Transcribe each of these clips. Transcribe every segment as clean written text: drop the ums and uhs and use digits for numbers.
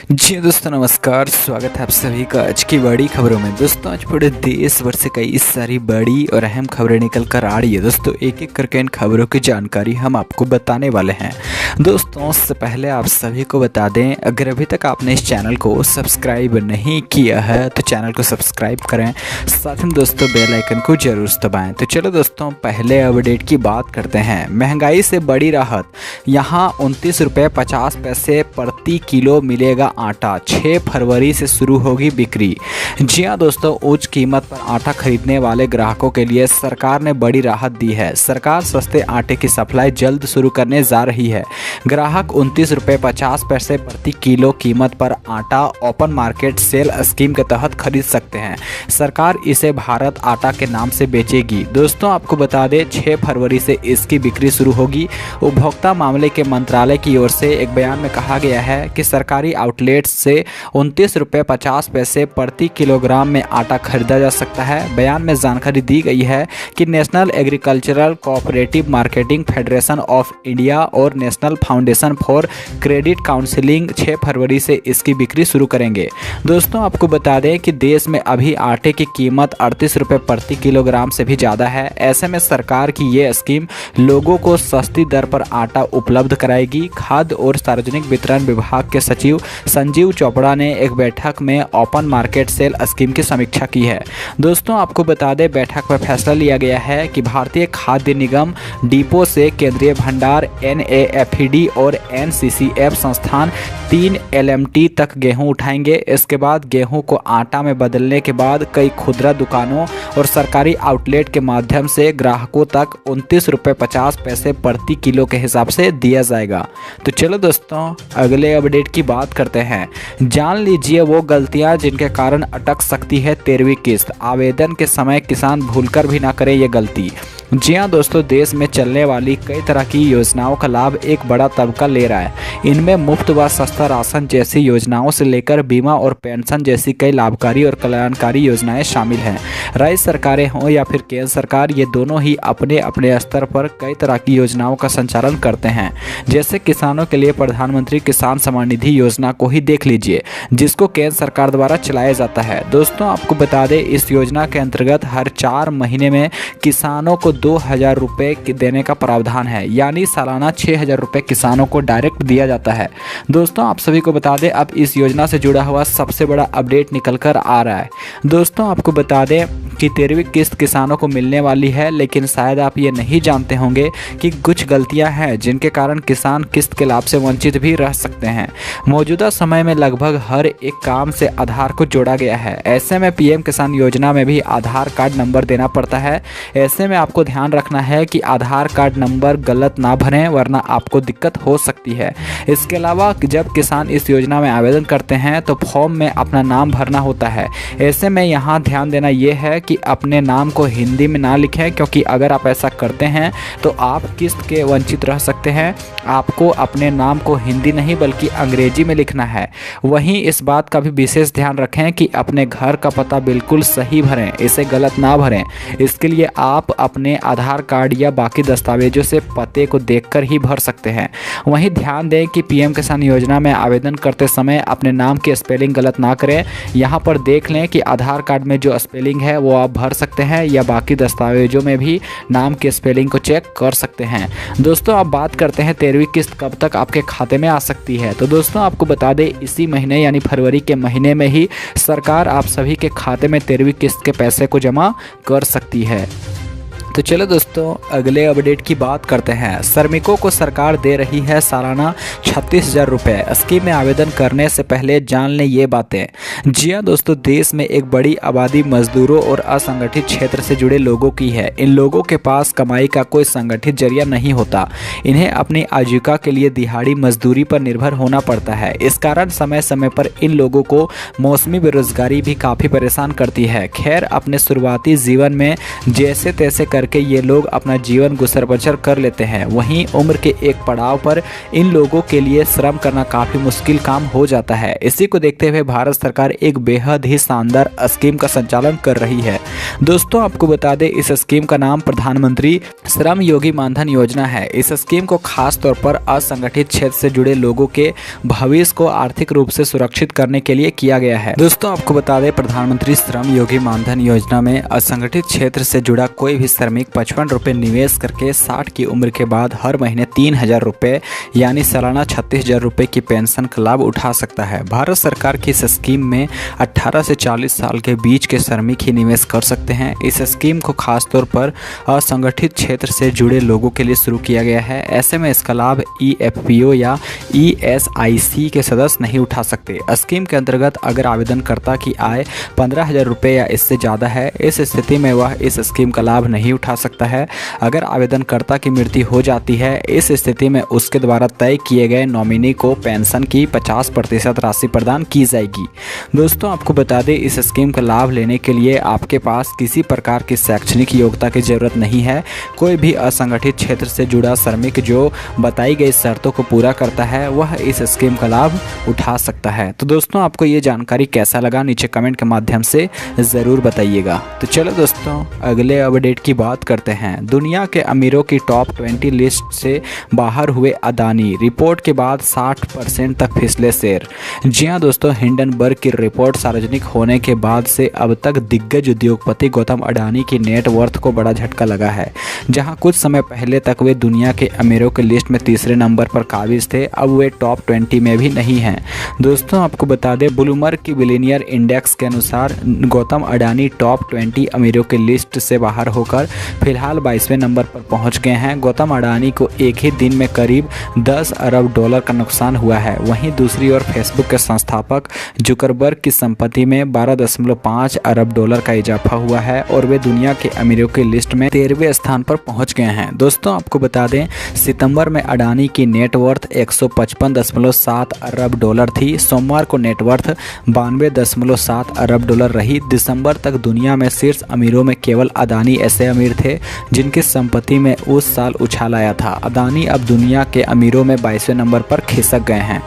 जी दोस्तों नमस्कार, स्वागत है आप सभी का आज की बड़ी खबरों में। दोस्तों आज पूरे देश भर से कई सारी बड़ी और अहम खबरें निकल कर आ रही है। दोस्तों एक एक करके इन खबरों की जानकारी हम आपको बताने वाले हैं। दोस्तों उससे पहले आप सभी को बता दें, अगर अभी तक आपने इस चैनल को सब्सक्राइब नहीं किया है तो चैनल को सब्सक्राइब करें, साथ में दोस्तों बेल आइकन को जरूर दबाएं। तो चलो दोस्तों पहले अपडेट की बात करते हैं। महंगाई से बड़ी राहत, यहाँ 29 रुपये 50 पैसे प्रति किलो मिलेगा आटा। 6 फरवरी से शुरू होगी बिक्री। जी हाँ दोस्तों, उच्च कीमत पर आटा खरीदने वाले ग्राहकों के लिए सरकार ने बड़ी राहत दी है। सरकार सस्ते आटे की सप्लाई जल्द शुरू करने जा रही है। ग्राहक 29 रुपये 50 पैसे प्रति किलो कीमत पर आटा ओपन मार्केट सेल स्कीम के तहत खरीद सकते हैं। सरकार इसे भारत आटा के नाम से बेचेगी। दोस्तों आपको बता दें 6 फरवरी से इसकी बिक्री शुरू होगी। उपभोक्ता मामले के मंत्रालय की ओर से एक बयान में कहा गया है कि सरकारी आउटलेट्स से 29 रुपये 50 पैसे प्रति किलोग्राम में आटा खरीदा जा सकता है। बयान में जानकारी दी गई है कि national agricultural cooperative marketing federation of India और national foundation for credit counselling 6 फरवरी से इसकी बिक्री शुरू करेंगे। दोस्तों आपको बता दें कि देश में अभी आटे की कीमत 38 रुपये प्रति किलोग्राम से भी ज़्यादा है। ऐसे में सरकार की ये स्कीम लोगों को सस्ती दर पर आटा उपलब्ध कराएगी। खाद्य और सार्वजनिक वितरण विभाग के सचिव संजीव चोपड़ा ने एक बैठक में ओपन मार्केट सेल स्कीम की समीक्षा की है। दोस्तों आपको बता दें बैठक में फैसला लिया गया है कि भारतीय खाद्य निगम डिपो से केंद्रीय भंडार NAFED और NCCF संस्थान 3 LMT तक गेहूं उठाएंगे। इसके बाद गेहूं को आटा में बदलने के बाद कई खुदरा दुकानों और सरकारी आउटलेट के माध्यम से ग्राहकों तक 29 रुपये 50 पैसे प्रति किलो के हिसाब से दिया जाएगा। तो चलो दोस्तों अगले अपडेट की बात करते हैं। जान लीजिए वो गलतियां जिनके कारण अटक सकती है 13वीं किस्त। आवेदन के समय किसान भूलकर भी ना करें ये गलती। जी हाँ दोस्तों, देश में चलने वाली कई तरह की योजनाओं का लाभ एक बड़ा तबका ले रहा है। इनमें मुफ्त व सस्ता राशन जैसी योजनाओं से लेकर बीमा और पेंशन जैसी कई लाभकारी और कल्याणकारी योजनाएं शामिल हैं। राज्य सरकारें हों या फिर केंद्र सरकार, ये दोनों ही अपने अपने स्तर पर कई तरह की योजनाओं का संचालन करते हैं। जैसे किसानों के लिए प्रधानमंत्री किसान सम्मान निधि योजना को ही देख लीजिए, जिसको केंद्र सरकार द्वारा चलाया जाता है। दोस्तों आपको बता दें इस योजना के अंतर्गत हर 4 महीने में किसानों को 2000 रुपये देने का प्रावधान है, यानी सालाना 6000 रुपये किसानों को डायरेक्ट दिया जाता है। दोस्तों आप सभी को बता दें अब इस योजना से जुड़ा हुआ सबसे बड़ा अपडेट निकल कर आ रहा है। दोस्तों आपको बता दें कि 13वीं किस्त किसानों को मिलने वाली है, लेकिन शायद आप ये नहीं जानते होंगे कि कुछ गलतियां हैं जिनके कारण किसान किस्त के लाभ से वंचित भी रह सकते हैं। मौजूदा समय में लगभग हर एक काम से आधार को जोड़ा गया है। ऐसे में PM किसान योजना में भी आधार कार्ड नंबर देना पड़ता है। ऐसे में आपको ध्यान रखना है कि आधार कार्ड नंबर गलत ना भरें, वरना आपको दिक्कत हो सकती है। इसके अलावा जब किसान इस योजना में आवेदन करते हैं तो फॉर्म में अपना नाम भरना होता है। ऐसे में यहाँ ध्यान देना ये है कि अपने नाम को हिंदी में ना लिखें, क्योंकि अगर आप ऐसा करते हैं तो आप किस्त के वंचित रह सकते हैं। आपको अपने नाम को हिंदी नहीं बल्कि अंग्रेजी में लिखना है। वहीं इस बात का भी विशेष ध्यान रखें कि अपने घर का पता बिल्कुल सही भरें, इसे गलत ना भरें। इसके लिए आप अपने आधार कार्ड या बाकी दस्तावेजों से पते को देखकर ही भर सकते हैं। वहीं ध्यान दें कि PM किसान योजना में आवेदन करते समय अपने नाम की स्पेलिंग गलत ना करें। यहाँ पर देख लें कि आधार कार्ड में जो स्पेलिंग है वो आप भर सकते हैं, या बाकी दस्तावेजों में भी नाम की स्पेलिंग को चेक कर सकते हैं। दोस्तों अब बात करते हैं 13वीं किस्त कब तक आपके खाते में आ सकती है। तो दोस्तों आपको बता दें इसी महीने यानी फरवरी के महीने में ही सरकार आप सभी के खाते में 13वीं किस्त के पैसे को जमा कर सकती है। तो चलो दोस्तों अगले अपडेट की बात करते हैं। श्रमिकों को सरकार दे रही है सालाना 36,000 रुपये। स्कीम में आवेदन करने से पहले जान लें ये बातें। जी हाँ दोस्तों, देश में एक बड़ी आबादी मजदूरों और असंगठित क्षेत्र से जुड़े लोगों की है। इन लोगों के पास कमाई का कोई संगठित जरिया नहीं होता। इन्हें अपनी आजीविका के लिए दिहाड़ी मजदूरी पर निर्भर होना पड़ता है। इस कारण समय समय पर इन लोगों को मौसमी बेरोजगारी भी काफ़ी परेशान करती है। खैर अपने शुरुआती जीवन में जैसे तैसे कर करके ये लोग अपना जीवन गुजर बसर कर लेते हैं। वहीं उम्र के एक पड़ाव पर इन लोगों के लिए श्रम करना काफ़ी मुश्किल काम हो जाता है। इसी को देखते हुए भारत सरकार एक बेहद ही शानदार स्कीम का संचालन कर रही है। दोस्तों आपको बता दें, इस स्कीम का नाम प्रधानमंत्री श्रम योगी मानधन योजना है। इस स्कीम को खास तौर पर असंगठित क्षेत्र से जुड़े लोगों के भविष्य को आर्थिक रूप से सुरक्षित करने के लिए किया गया है। दोस्तों आपको बता दें, प्रधानमंत्री श्रम योगी मानधन योजना में असंगठित क्षेत्र से जुड़ा कोई भी श्रमिक 55 रुपये निवेश करके 60 की उम्र के बाद हर महीने 3000 रुपये यानी सालाना 36,000 रुपये की पेंशन का लाभ उठा सकता है। भारत सरकार की इस स्कीम में 18 से 40 साल के बीच के श्रमिक ही निवेश कर सकते हैं। इस स्कीम को खासतौर पर असंगठित क्षेत्र से जुड़े लोगों के लिए शुरू किया गया है। ऐसे में इसका लाभ EFPO या ESIC के सदस्य नहीं उठा सकते। स्कीम के अंतर्गत अगर आवेदनकर्ता की आय 15,000 रुपये या इससे ज़्यादा है, इस स्थिति में वह इस स्कीम का लाभ नहीं उठा सकता है। अगर आवेदनकर्ता की मृत्यु हो जाती है, इस स्थिति में उसके द्वारा तय किए गए नॉमिनी को पेंशन की 50% राशि प्रदान की जाएगी। दोस्तों आपको बता दें, इस स्कीम का लाभ लेने के लिए आपके पास किसी प्रकार की शैक्षणिक योग्यता की जरूरत नहीं है। कोई भी असंगठित क्षेत्र से जुड़ा श्रमिक जो बताई गई शर्तों को पूरा करता है, वह इस स्कीम का लाभ उठा सकता है। तो दोस्तों आपको ये जानकारी कैसा लगा, नीचे कमेंट के माध्यम से ज़रूर बताइएगा। तो चलो दोस्तों अगले अपडेट की बात करते हैं। दुनिया के अमीरों की टॉप 20 लिस्ट से बाहर हुए अदानी, रिपोर्ट के बाद 60% तक फिसले शेयर। जी हाँ दोस्तों, हिंडनबर्ग की रिपोर्ट सार्वजनिक होने के बाद से अब तक दिग्गज उद्योगपति गौतम अडानी की नेटवर्थ को बड़ा झटका लगा है। जहां कुछ समय पहले तक वे दुनिया के अमीरों की लिस्ट में तीसरे नंबर पर काबिज थे, अब वे टॉप 20 में भी नहीं हैं। दोस्तों आपको बता दें, ब्लूमबर्ग की बिलियनियर इंडेक्स के अनुसार गौतम अडानी टॉप 20 अमीरों की लिस्ट से बाहर होकर फिलहाल 22वें नंबर पर पहुंच गए हैं। गौतम अडानी को एक ही दिन में करीब 10 अरब डॉलर का नुकसान हुआ है। वहीं दूसरी ओर फेसबुक के संस्थापक जुकरबर्ग की संपत्ति में 12.5 अरब डॉलर का इजाफा हुआ है और वे दुनिया के अमीरों की लिस्ट में 13वें स्थान पर पहुंच गए हैं। दोस्तों आपको बता दें, सितंबर में अडानी की नेटवर्थ 155.7 अरब डॉलर थी। सोमवार को नेटवर्थ 92.7 अरब डॉलर रही। दिसंबर तक दुनिया में शीर्ष अमीरों में केवल अडानी ऐसे अमीर थे जिनकी संपत्ति में उस साल उछाल आया था। अडानी अब दुनिया के अमीरों में 22वें नंबर पर खिसक गए हैं।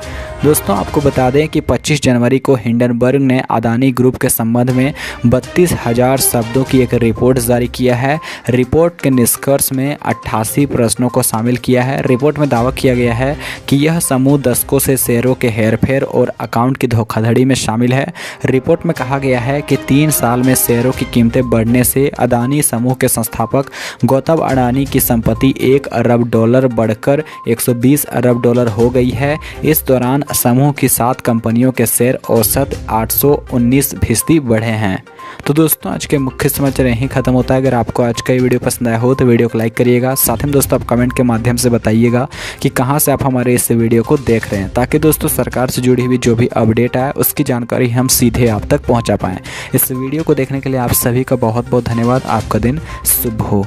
दोस्तों आपको बता दें कि 25 जनवरी को हिंडनबर्ग ने अडानी ग्रुप के संबंध में 32,000 शब्दों की एक रिपोर्ट जारी किया है। रिपोर्ट के निष्कर्ष में 88 प्रश्नों को शामिल किया है। रिपोर्ट में दावा किया गया है कि यह समूह दशकों से शेयरों के हेरफेर और अकाउंट की धोखाधड़ी में शामिल है। रिपोर्ट में कहा गया है कि 3 साल में शेयरों की कीमतें बढ़ने से अडानी समूह के संस्थापक गौतम अडानी की संपत्ति 1 अरब डॉलर बढ़कर 120 अरब डॉलर हो गई है। इस दौरान समूह की 7 कंपनियों के शेयर औसत 819% बढ़े हैं। तो दोस्तों आज के मुख्य समाचार यहीं खत्म होता है। अगर आपको आज का ये वीडियो पसंद आया हो तो वीडियो को लाइक करिएगा। साथ ही दोस्तों आप कमेंट के माध्यम से बताइएगा कि कहां से आप हमारे इस वीडियो को देख रहे हैं, ताकि दोस्तों सरकार से जुड़ी हुई जो भी अपडेट आए उसकी जानकारी हम सीधे आप तक पहुँचा पाएँ। इस वीडियो को देखने के लिए आप सभी का बहुत बहुत धन्यवाद। आपका दिन शुभ हो।